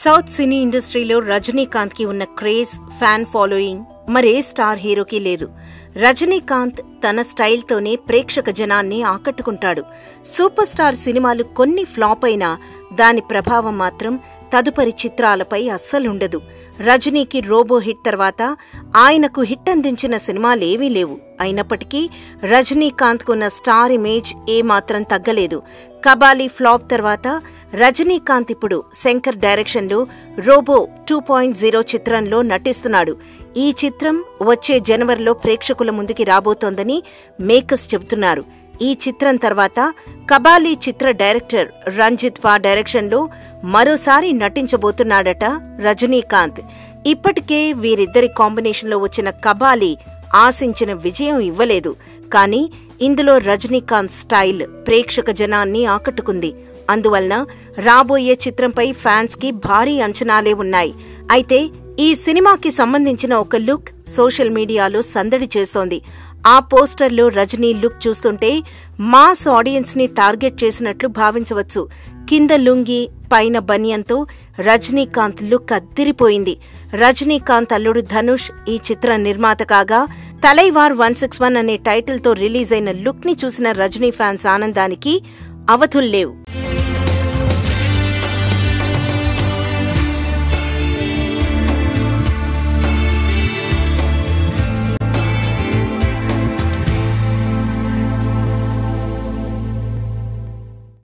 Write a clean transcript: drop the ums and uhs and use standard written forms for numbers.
South సినీ ఇండస్ట్రీలో రజనీకాంత్ కి ఉన్న క్రేజ్, ఫ్యాన్ ఫాలోయింగ్ మరే స్టార్ హీరోకి లేదు. రజనీకాంత్ తన స్టైల్తోనే ప్రేక్షక జనాన్ని ఆకట్టుకుంటాడు. సూపర్ స్టార్ సినిమాలు కొన్ని ఫ్లాప్ అయినా దాని ప్రభావం మాత్రం తదుపరి చిత్రాలపై అస్సలుండదు. రజనీకి రోబో హిట్ తర్వాత ఆయనకు హిట్ అందించిన సినిమాలేవీ లేవు. అయినప్పటికీ రజనీకాంత్కున్న స్టార్ ఇమేజ్ ఏమాత్రం తగ్గలేదు. కబాలీ ఫ్లాప్ తర్వాత రజనీకాంత్ ఇప్పుడు శంకర్ డైరెక్షన్లో రోబో 2.0 చిత్రంలో నటిస్తున్నాడు. ఈ చిత్రం వచ్చే జనవరిలో ప్రేక్షకుల ముందుకి రాబోతోందని మేకర్స్ చెబుతున్నారు. ఈ చిత్రం తర్వాత కబాలీ చిత్ర డైరెక్టర్ రంజిత్ పా డైరెక్షన్లో మరోసారి నటించబోతున్నాడట రజనీకాంత్. ఇప్పటికే వీరిద్దరి కాంబినేషన్లో వచ్చిన కబాలీ ఆశించిన విజయం ఇవ్వలేదు. కానీ ఇందులో రజనీకాంత్ స్టైల్ ప్రేక్షక జనాన్ని ఆకట్టుకుంది. అందువలన రాబోయే చిత్రంపై ఫ్యాన్స్ కి భారీ అంచనాలే ఉన్నాయి. అయితే ఈ సినిమాకి సంబంధించిన ఒక లుక్ సోషల్ మీడియాలో సందడి చేస్తోంది. ఆ పోస్టర్లో రజనీ లుక్ చూస్తుంటే మాస్ ఆడియన్స్ ని టార్గెట్ చేసినట్లు భావించవచ్చు. కింద లుంగి, పైన బనియన్తో రజనీకాంత్ లుక్ అద్దిరిపోయింది. రజనీకాంత్ అల్లుడు ధనుష్ ఈ చిత్ర నిర్మాత కాగా తలైవార్ 161 అనే టైటిల్తో రిలీజ్ అయిన లుక్ ని చూసిన రజనీ ఫ్యాన్స్ ఆనందానికి అవధుల్లేవు.